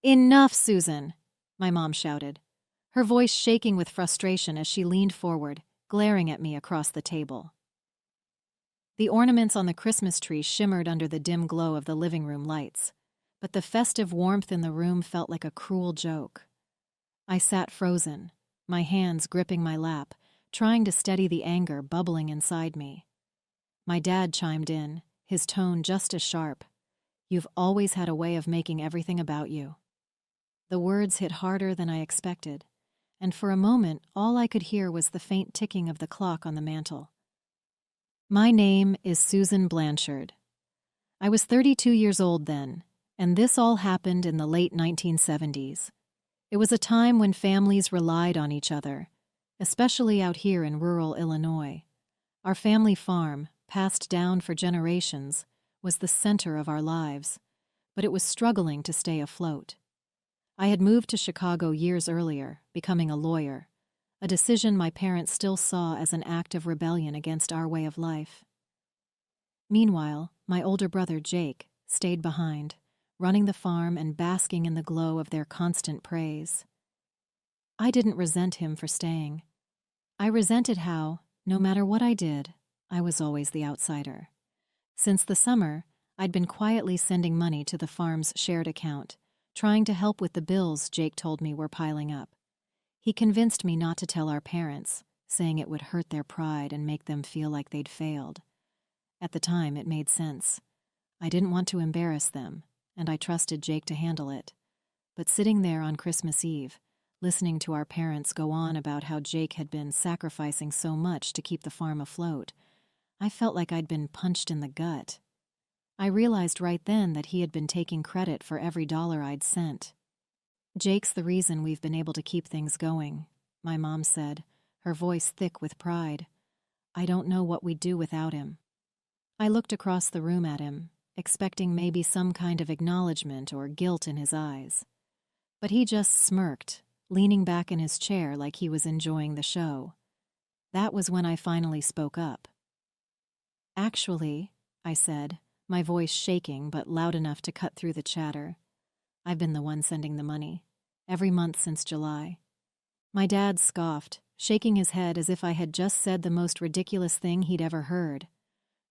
"Enough, Susan!" my mom shouted, her voice shaking with frustration as she leaned forward, glaring at me across the table. The ornaments on the Christmas tree shimmered under the dim glow of the living room lights, but the festive warmth in the room felt like a cruel joke. I sat frozen, my hands gripping my lap, trying to steady the anger bubbling inside me. My dad chimed in, his tone just as sharp. "You've always had a way of making everything about you." The words hit harder than I expected, and for a moment all I could hear was the faint ticking of the clock on the mantel. My name is Susan Blanchard. I was 32 years old then, and this all happened in the late 1970s. It was a time when families relied on each other, especially out here in rural Illinois. Our family farm, passed down for generations, was the center of our lives, but it was struggling to stay afloat. I had moved to Chicago years earlier, becoming a lawyer, a decision my parents still saw as an act of rebellion against our way of life. Meanwhile, my older brother Jake stayed behind, running the farm and basking in the glow of their constant praise. I didn't resent him for staying. I resented how, no matter what I did, I was always the outsider. Since the summer, I'd been quietly sending money to the farm's shared account, trying to help with the bills Jake told me were piling up. He convinced me not to tell our parents, saying it would hurt their pride and make them feel like they'd failed. At the time, it made sense. I didn't want to embarrass them, and I trusted Jake to handle it. But sitting there on Christmas Eve, listening to our parents go on about how Jake had been sacrificing so much to keep the farm afloat, I felt like I'd been punched in the gut. I realized right then that he had been taking credit for every dollar I'd sent. "Jake's the reason we've been able to keep things going," my mom said, her voice thick with pride. "I don't know what we'd do without him." I looked across the room at him, expecting maybe some kind of acknowledgement or guilt in his eyes. But he just smirked, leaning back in his chair like he was enjoying the show. That was when I finally spoke up. "Actually," I said, my voice shaking but loud enough to cut through the chatter, "I've been the one sending the money, every month since July." My dad scoffed, shaking his head as if I had just said the most ridiculous thing he'd ever heard.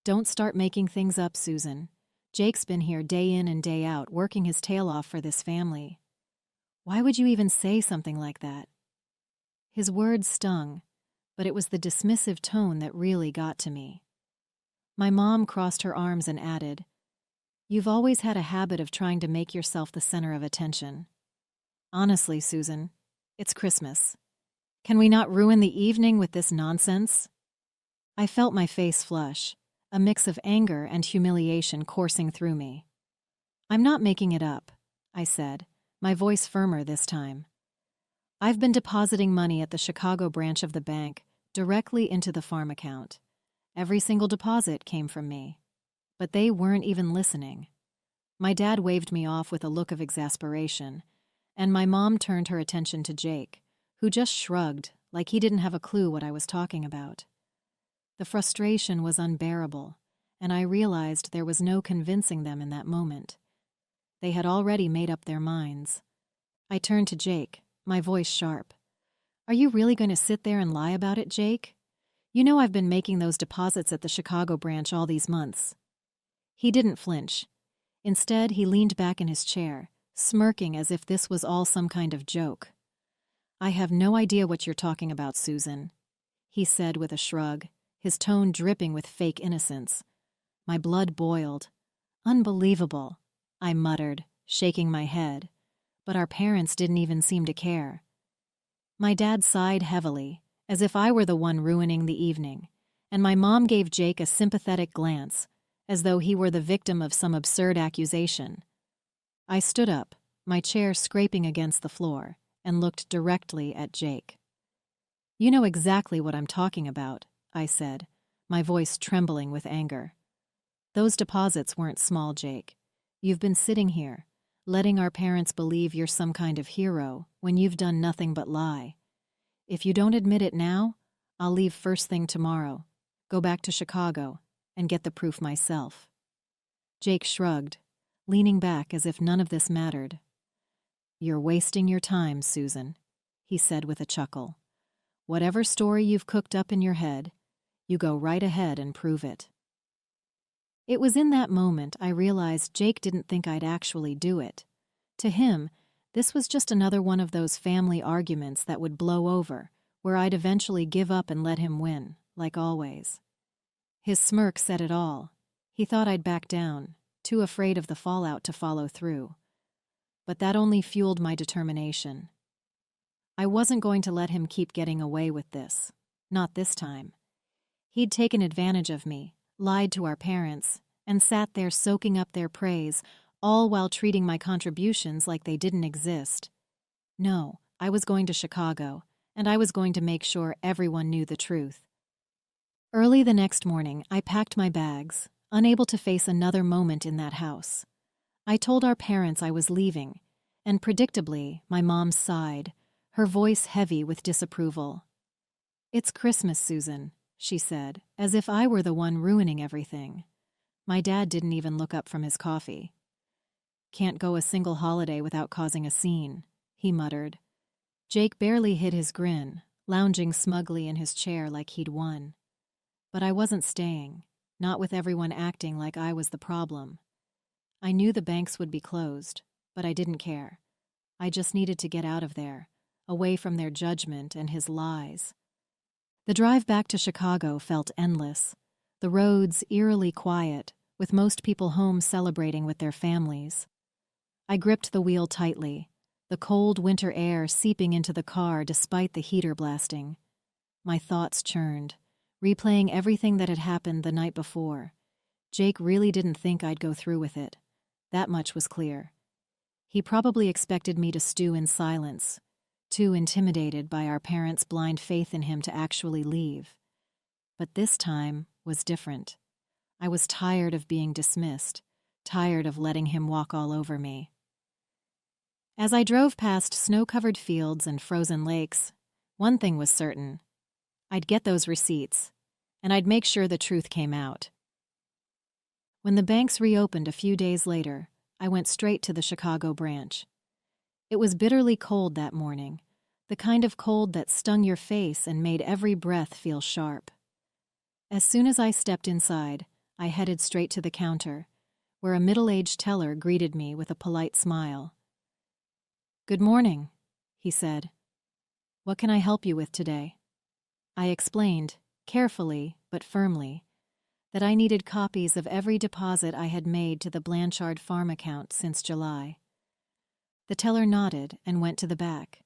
"Don't start making things up, Susan. Jake's been here day in and day out, working his tail off for this family. Why would you even say something like that?" His words stung, but it was the dismissive tone that really got to me. My mom crossed her arms and added, "You've always had a habit of trying to make yourself the center of attention. Honestly, Susan, it's Christmas. Can we not ruin the evening with this nonsense?" I felt my face flush, a mix of anger and humiliation coursing through me. "I'm not making it up," I said, my voice firmer this time. "I've been depositing money at the Chicago branch of the bank directly into the farm account. Every single deposit came from me. But they weren't even listening." My dad waved me off with a look of exasperation, and my mom turned her attention to Jake, who just shrugged like he didn't have a clue what I was talking about. The frustration was unbearable, and I realized there was no convincing them in that moment. They had already made up their minds. I turned to Jake, my voice sharp. "Are you really going to sit there and lie about it, Jake? You know I've been making those deposits at the Chicago branch all these months." He didn't flinch. Instead, he leaned back in his chair, smirking as if this was all some kind of joke. "I have no idea what you're talking about, Susan," he said with a shrug, his tone dripping with fake innocence. My blood boiled. "Unbelievable," I muttered, shaking my head. But our parents didn't even seem to care. My dad sighed heavily, as if I were the one ruining the evening, and my mom gave Jake a sympathetic glance, as though he were the victim of some absurd accusation. I stood up, my chair scraping against the floor, and looked directly at Jake. "You know exactly what I'm talking about," I said, my voice trembling with anger. "Those deposits weren't small, Jake. You've been sitting here, letting our parents believe you're some kind of hero when you've done nothing but lie. If you don't admit it now, I'll leave first thing tomorrow, go back to Chicago, and get the proof myself." Jake shrugged, leaning back as if none of this mattered. "You're wasting your time, Susan," he said with a chuckle. "Whatever story you've cooked up in your head, you go right ahead and prove it." It was in that moment I realized Jake didn't think I'd actually do it. To him, this was just another one of those family arguments that would blow over, where I'd eventually give up and let him win, like always. His smirk said it all. He thought I'd back down, too afraid of the fallout to follow through. But that only fueled my determination. I wasn't going to let him keep getting away with this. Not this time. He'd taken advantage of me, lied to our parents, and sat there soaking up their praise, all while treating my contributions like they didn't exist. No, I was going to Chicago, and I was going to make sure everyone knew the truth. Early the next morning, I packed my bags, unable to face another moment in that house. I told our parents I was leaving, and predictably, my mom sighed, her voice heavy with disapproval. "It's Christmas, Susan," she said, as if I were the one ruining everything. My dad didn't even look up from his coffee. "Can't go a single holiday without causing a scene," he muttered. Jake barely hid his grin, lounging smugly in his chair like he'd won. But I wasn't staying, not with everyone acting like I was the problem. I knew the banks would be closed, but I didn't care. I just needed to get out of there, away from their judgment and his lies. The drive back to Chicago felt endless, the roads eerily quiet, with most people home celebrating with their families. I gripped the wheel tightly, the cold winter air seeping into the car despite the heater blasting. My thoughts churned, replaying everything that had happened the night before. Jake really didn't think I'd go through with it. That much was clear. He probably expected me to stew in silence, too intimidated by our parents' blind faith in him to actually leave. But this time was different. I was tired of being dismissed, tired of letting him walk all over me. As I drove past snow-covered fields and frozen lakes, one thing was certain. I'd get those receipts, and I'd make sure the truth came out. When the banks reopened a few days later, I went straight to the Chicago branch. It was bitterly cold that morning, the kind of cold that stung your face and made every breath feel sharp. As soon as I stepped inside, I headed straight to the counter, where a middle-aged teller greeted me with a polite smile. "Good morning," he said. "What can I help you with today?" I explained, carefully but firmly, that I needed copies of every deposit I had made to the Blanchard farm account since July. The teller nodded and went to the back,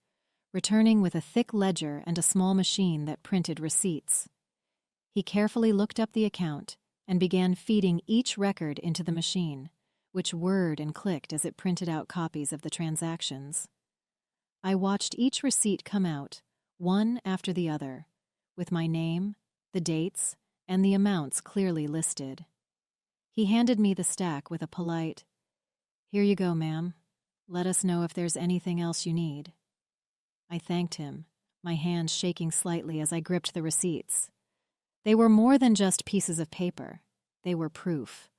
returning with a thick ledger and a small machine that printed receipts. He carefully looked up the account and began feeding each record into the machine, which whirred and clicked as it printed out copies of the transactions. I watched each receipt come out, one after the other, with my name, the dates, and the amounts clearly listed. He handed me the stack with a polite, "Here you go, ma'am. Let us know if there's anything else you need." I thanked him, my hands shaking slightly as I gripped the receipts. They were more than just pieces of paper. They were proof.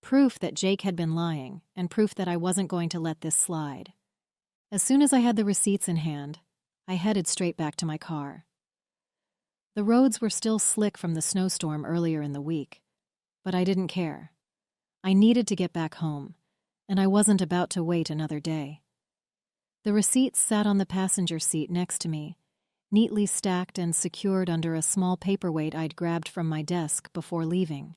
Proof that Jake had been lying, and proof that I wasn't going to let this slide. As soon as I had the receipts in hand, I headed straight back to my car. The roads were still slick from the snowstorm earlier in the week, but I didn't care. I needed to get back home, and I wasn't about to wait another day. The receipts sat on the passenger seat next to me, neatly stacked and secured under a small paperweight I'd grabbed from my desk before leaving.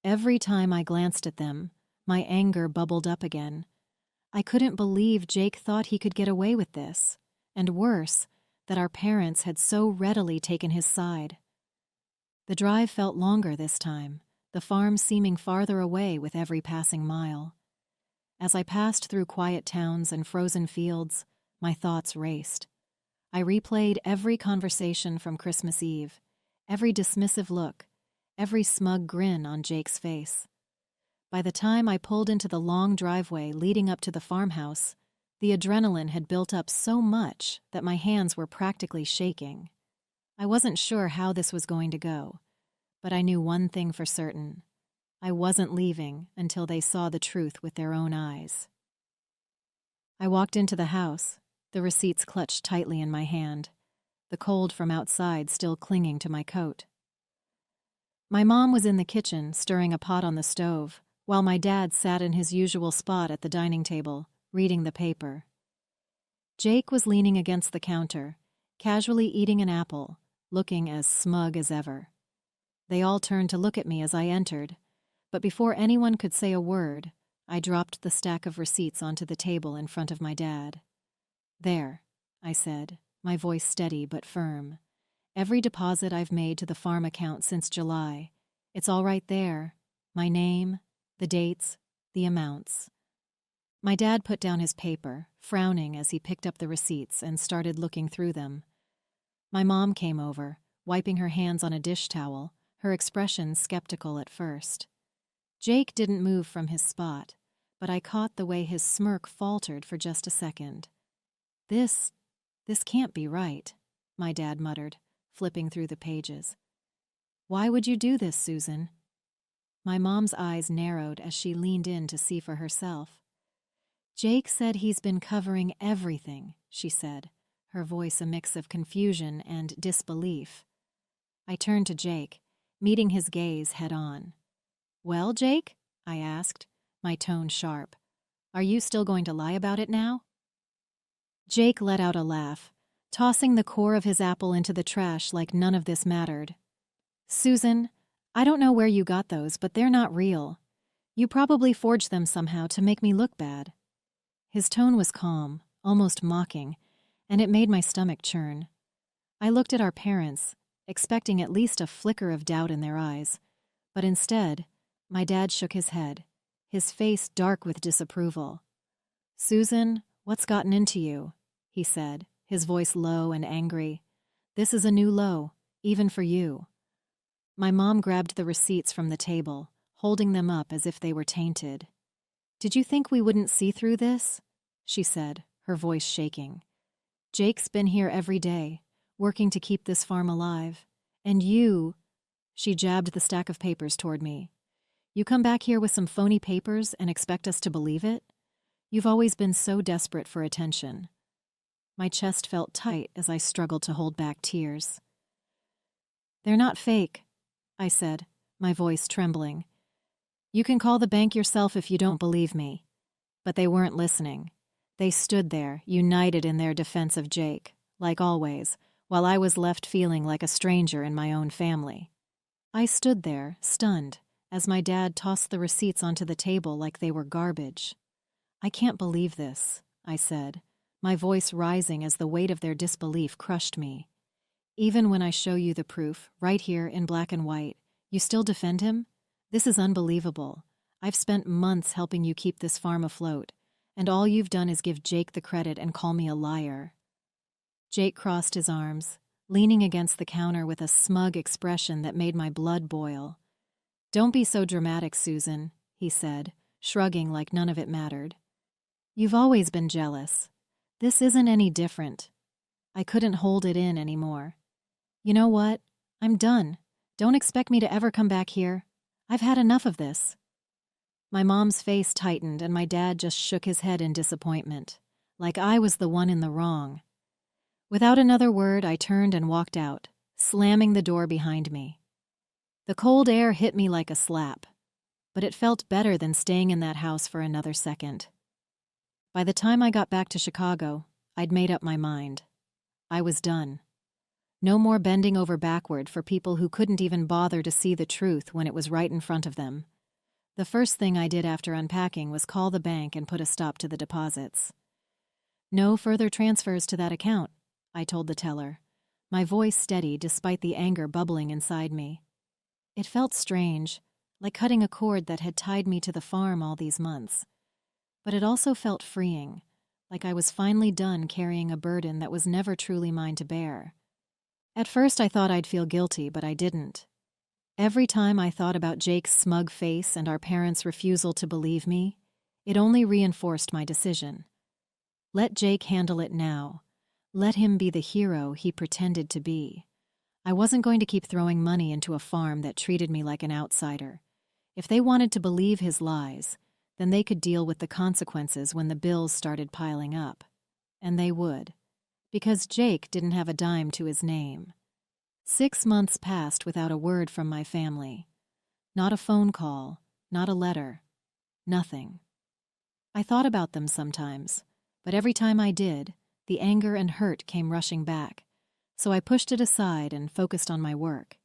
Every time I glanced at them, my anger bubbled up again. I couldn't believe Jake thought he could get away with this, and worse, that our parents had so readily taken his side. The drive felt longer this time, the farm seeming farther away with every passing mile. As I passed through quiet towns and frozen fields, my thoughts raced. I replayed every conversation from Christmas Eve, every dismissive look, every smug grin on Jake's face. By the time I pulled into the long driveway leading up to the farmhouse, the adrenaline had built up so much that my hands were practically shaking. I wasn't sure how this was going to go, but I knew one thing for certain. I wasn't leaving until they saw the truth with their own eyes. I walked into the house, the receipts clutched tightly in my hand, the cold from outside still clinging to my coat. My mom was in the kitchen, stirring a pot on the stove, while my dad sat in his usual spot at the dining table, reading the paper. Jake was leaning against the counter, casually eating an apple, looking as smug as ever. They all turned to look at me as I entered, but before anyone could say a word, I dropped the stack of receipts onto the table in front of my dad. "There," I said, my voice steady but firm. "Every deposit I've made to the farm account since July. It's all right there. My name, the dates, the amounts." My dad put down his paper, frowning as he picked up the receipts and started looking through them. My mom came over, wiping her hands on a dish towel, her expression skeptical at first. Jake didn't move from his spot, but I caught the way his smirk faltered for just a second. This can't be right," my dad muttered, flipping through the pages. "Why would you do this, Susan?" My mom's eyes narrowed as she leaned in to see for herself. "Jake said he's been covering everything," she said, her voice a mix of confusion and disbelief. I turned to Jake, meeting his gaze head-on. "Well, Jake?" I asked, my tone sharp. "Are you still going to lie about it now?" Jake let out a laugh, tossing the core of his apple into the trash like none of this mattered. "Susan, I don't know where you got those, but they're not real. You probably forged them somehow to make me look bad." His tone was calm, almost mocking, and it made my stomach churn. I looked at our parents, expecting at least a flicker of doubt in their eyes, but instead, my dad shook his head, his face dark with disapproval. "Susan, what's gotten into you?" he said, his voice low and angry. "This is a new low, even for you." My mom grabbed the receipts from the table, holding them up as if they were tainted. "Did you think we wouldn't see through this?" she said, her voice shaking. "Jake's been here every day, working to keep this farm alive. And you—" She jabbed the stack of papers toward me. "You come back here with some phony papers and expect us to believe it? You've always been so desperate for attention." My chest felt tight as I struggled to hold back tears. "They're not fake," I said, my voice trembling. "You can call the bank yourself if you don't believe me." But they weren't listening. They stood there, united in their defense of Jake, like always, while I was left feeling like a stranger in my own family. I stood there, stunned, as my dad tossed the receipts onto the table like they were garbage. "I can't believe this," I said, my voice rising as the weight of their disbelief crushed me. "Even when I show you the proof, right here in black and white, you still defend him? This is unbelievable. I've spent months helping you keep this farm afloat, and all you've done is give Jake the credit and call me a liar." Jake crossed his arms, leaning against the counter with a smug expression that made my blood boil. "Don't be so dramatic, Susan," he said, shrugging like none of it mattered. "You've always been jealous. This isn't any different." I couldn't hold it in anymore. "You know what? I'm done. Don't expect me to ever come back here. I've had enough of this." My mom's face tightened and my dad just shook his head in disappointment, like I was the one in the wrong. Without another word, I turned and walked out, slamming the door behind me. The cold air hit me like a slap, but it felt better than staying in that house for another second. By the time I got back to Chicago, I'd made up my mind. I was done. No more bending over backward for people who couldn't even bother to see the truth when it was right in front of them. The first thing I did after unpacking was call the bank and put a stop to the deposits. "No further transfers to that account," I told the teller, my voice steady despite the anger bubbling inside me. It felt strange, like cutting a cord that had tied me to the farm all these months. But it also felt freeing, like I was finally done carrying a burden that was never truly mine to bear. At first I thought I'd feel guilty, but I didn't. Every time I thought about Jake's smug face and our parents' refusal to believe me, it only reinforced my decision. Let Jake handle it now. Let him be the hero he pretended to be. I wasn't going to keep throwing money into a farm that treated me like an outsider. If they wanted to believe his lies, then they could deal with the consequences when the bills started piling up. And they would, because Jake didn't have a dime to his name. 6 months passed without a word from my family. Not a phone call, not a letter, nothing. I thought about them sometimes, but every time I did, the anger and hurt came rushing back, so I pushed it aside and focused on my work.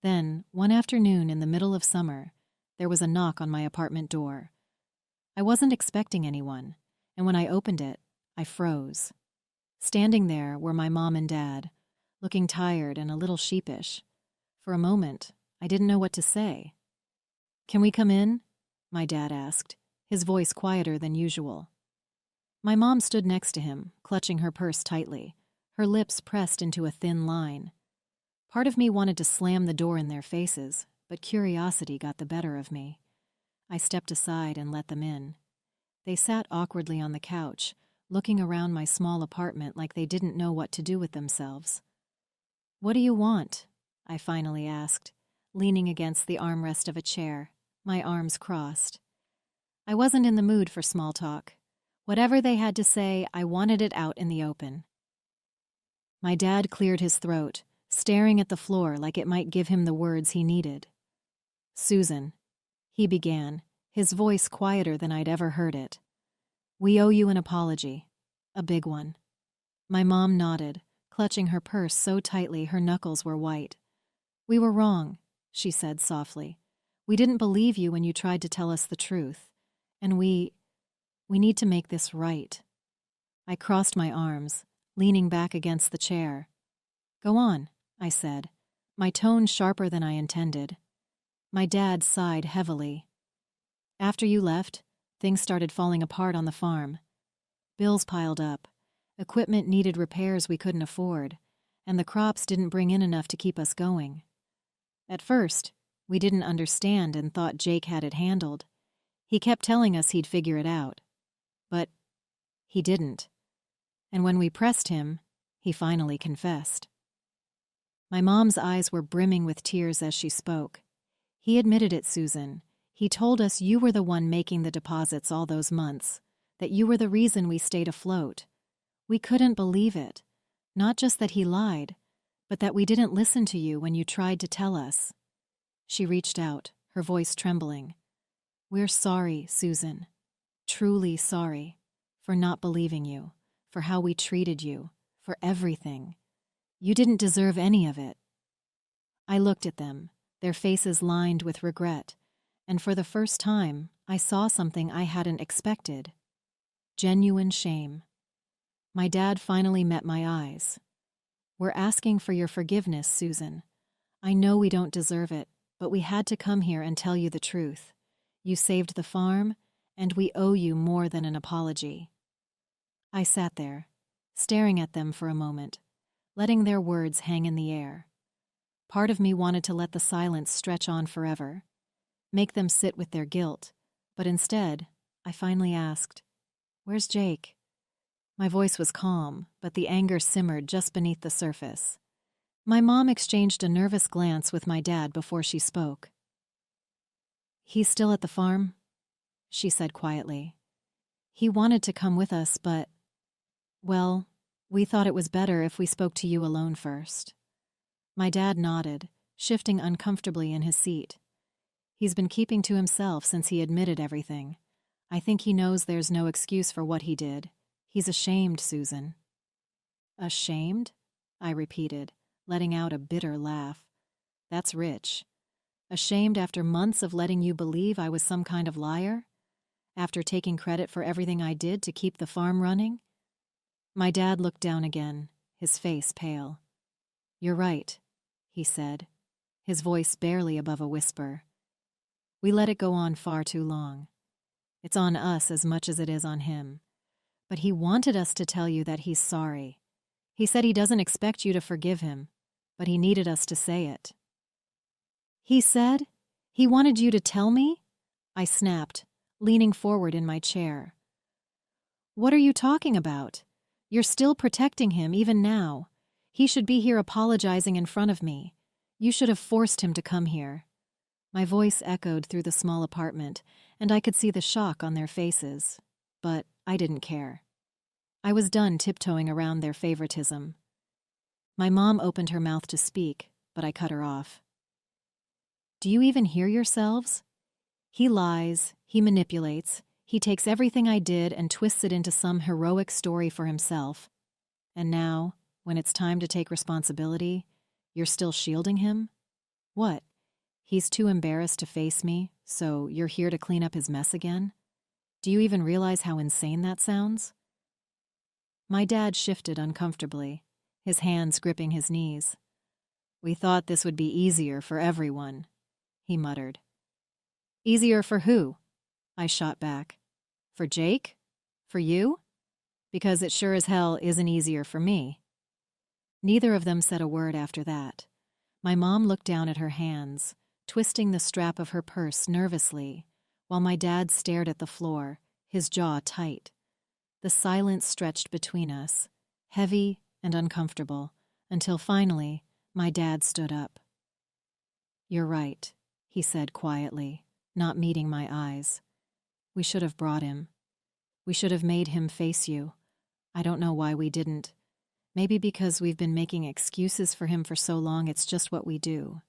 Then, one afternoon in the middle of summer, there was a knock on my apartment door. I wasn't expecting anyone, and when I opened it, I froze. Standing there were my mom and dad, looking tired and a little sheepish. For a moment, I didn't know what to say. "Can we come in?" my dad asked, his voice quieter than usual. My mom stood next to him, clutching her purse tightly, her lips pressed into a thin line. Part of me wanted to slam the door in their faces, but curiosity got the better of me. I stepped aside and let them in. They sat awkwardly on the couch, looking around my small apartment like they didn't know what to do with themselves. "What do you want?" I finally asked, leaning against the armrest of a chair, my arms crossed. I wasn't in the mood for small talk. Whatever they had to say, I wanted it out in the open. My dad cleared his throat, staring at the floor like it might give him the words he needed. "Susan," he began, his voice quieter than I'd ever heard it. "We owe you an apology. A big one." My mom nodded, clutching her purse so tightly her knuckles were white. "We were wrong," she said softly. "We didn't believe you when you tried to tell us the truth. And we need to make this right." I crossed my arms, leaning back against the chair. "Go on," I said, my tone sharper than I intended. My dad sighed heavily. "After you left, things started falling apart on the farm. Bills piled up, equipment needed repairs we couldn't afford, and the crops didn't bring in enough to keep us going. At first, we didn't understand and thought Jake had it handled. He kept telling us he'd figure it out. But he didn't. And when we pressed him, he finally confessed." My mom's eyes were brimming with tears as she spoke. "He admitted it, Susan. He told us you were the one making the deposits all those months, that you were the reason we stayed afloat. We couldn't believe it. Not just that he lied, but that we didn't listen to you when you tried to tell us." She reached out, her voice trembling. "We're sorry, Susan. Truly sorry. For not believing you, for how we treated you, for everything. You didn't deserve any of it." I looked at them, their faces lined with regret, and for the first time, I saw something I hadn't expected. Genuine shame. My dad finally met my eyes. "We're asking for your forgiveness, Susan. I know we don't deserve it, but we had to come here and tell you the truth. You saved the farm, and we owe you more than an apology." I sat there, staring at them for a moment, letting their words hang in the air. Part of me wanted to let the silence stretch on forever, make them sit with their guilt, but instead, I finally asked, "Where's Jake?" My voice was calm, but the anger simmered just beneath the surface. My mom exchanged a nervous glance with my dad before she spoke. "He's still at the farm," she said quietly. "He wanted to come with us, but, well, we thought it was better if we spoke to you alone first." My dad nodded, shifting uncomfortably in his seat. "He's been keeping to himself since he admitted everything. I think he knows there's no excuse for what he did. He's ashamed, Susan." "Ashamed?" I repeated, letting out a bitter laugh. "That's rich. Ashamed after months of letting you believe I was some kind of liar? After taking credit for everything I did to keep the farm running?" My dad looked down again, his face pale. "You're right," he said, his voice barely above a whisper. "We let it go on far too long. It's on us as much as it is on him. But he wanted us to tell you that he's sorry. He said he doesn't expect you to forgive him, but he needed us to say it." "He said? He wanted you to tell me?" I snapped, leaning forward in my chair. "What are you talking about? You're still protecting him even now. He should be here apologizing in front of me. You should have forced him to come here." My voice echoed through the small apartment, and I could see the shock on their faces. But I didn't care. I was done tiptoeing around their favoritism. My mom opened her mouth to speak, but I cut her off. Do you even hear yourselves? He lies, he manipulates, he takes everything I did and twists it into some heroic story for himself. And now, when it's time to take responsibility, you're still shielding him? What? He's too embarrassed to face me, so you're here to clean up his mess again? Do you even realize how insane that sounds? My dad shifted uncomfortably, his hands gripping his knees. We thought this would be easier for everyone, he muttered. Easier for who? I shot back. For Jake? For you? Because it sure as hell isn't easier for me. Neither of them said a word after that. My mom looked down at her hands, twisting the strap of her purse nervously, while my dad stared at the floor, his jaw tight. The silence stretched between us, heavy and uncomfortable, until finally my dad stood up. You're right, he said quietly, not meeting my eyes. We should have brought him. We should have made him face you. I don't know why we didn't. Maybe because we've been making excuses for him for so long it's just what we do.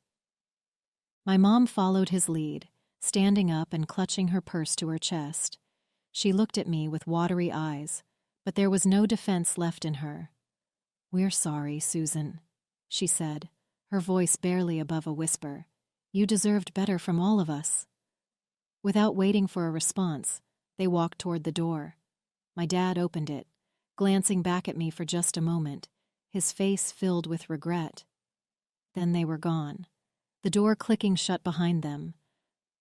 My mom followed his lead, standing up and clutching her purse to her chest. She looked at me with watery eyes, but there was no defense left in her. We're sorry, Susan, she said, her voice barely above a whisper. You deserved better from all of us. Without waiting for a response, they walked toward the door. My dad opened it, glancing back at me for just a moment, his face filled with regret. Then they were gone, the door clicking shut behind them.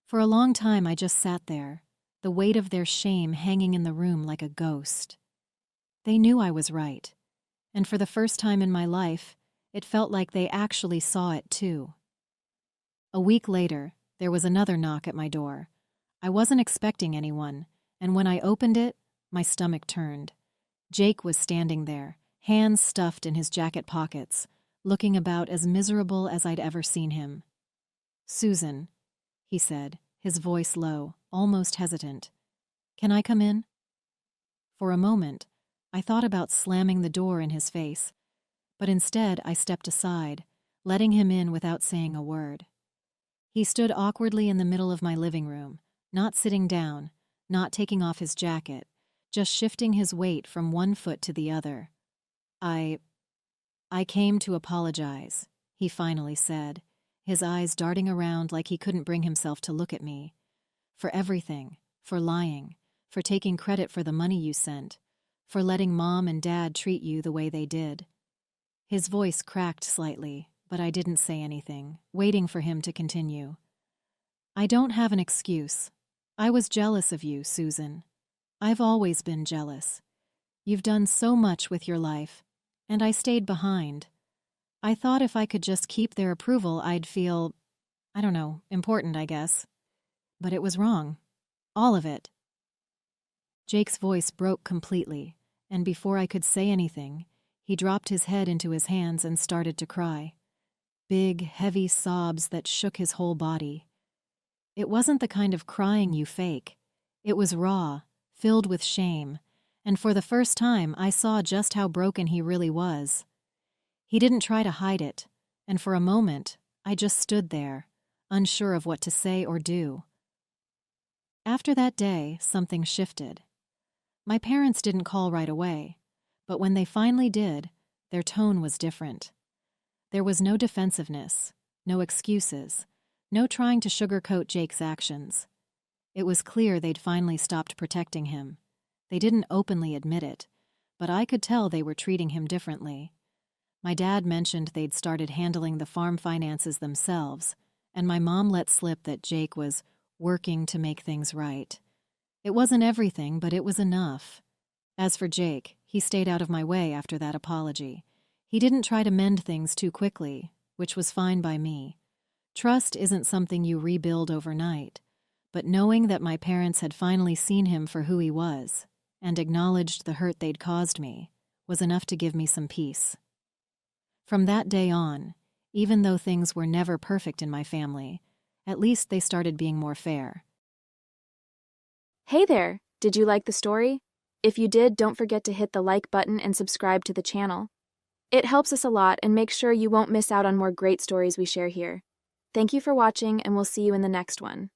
For a long time I just sat there, the weight of their shame hanging in the room like a ghost. They knew I was right, and for the first time in my life, it felt like they actually saw it too. A week later, there was another knock at my door. I wasn't expecting anyone, and when I opened it, my stomach turned. Jake was standing there, hands stuffed in his jacket pockets, looking about as miserable as I'd ever seen him. Susan, he said, his voice low, almost hesitant. Can I come in? For a moment, I thought about slamming the door in his face, but instead I stepped aside, letting him in without saying a word. He stood awkwardly in the middle of my living room, not sitting down, not taking off his jacket, just shifting his weight from one foot to the other. I came to apologize, he finally said, his eyes darting around like he couldn't bring himself to look at me. For everything, for lying, for taking credit for the money you sent, for letting Mom and Dad treat you the way they did. His voice cracked slightly, but I didn't say anything, waiting for him to continue. I don't have an excuse. I was jealous of you, Susan. I've always been jealous. You've done so much with your life, and I stayed behind. I thought if I could just keep their approval, I'd feel, I don't know, important, I guess. But it was wrong. All of it. Jake's voice broke completely, and before I could say anything, he dropped his head into his hands and started to cry. Big, heavy sobs that shook his whole body. It wasn't the kind of crying you fake. It was raw, filled with shame, and for the first time I saw just how broken he really was. He didn't try to hide it, and for a moment I just stood there, unsure of what to say or do. After that day, something shifted. My parents didn't call right away, but when they finally did, their tone was different. There was no defensiveness, no excuses, no trying to sugarcoat Jake's actions. It was clear they'd finally stopped protecting him. They didn't openly admit it, but I could tell they were treating him differently. My dad mentioned they'd started handling the farm finances themselves, and my mom let slip that Jake was working to make things right. It wasn't everything, but it was enough. As for Jake, he stayed out of my way after that apology. He didn't try to mend things too quickly, which was fine by me. Trust isn't something you rebuild overnight, but knowing that my parents had finally seen him for who he was and acknowledged the hurt they'd caused me was enough to give me some peace. From that day on, even though things were never perfect in my family, At least they started being more fair. Hey there! Did you like the story? If you did, don't forget to hit the like button and subscribe to the channel. It helps us a lot and makes sure you won't miss out on more great stories we share here. Thank you for watching, and we'll see you in the next one.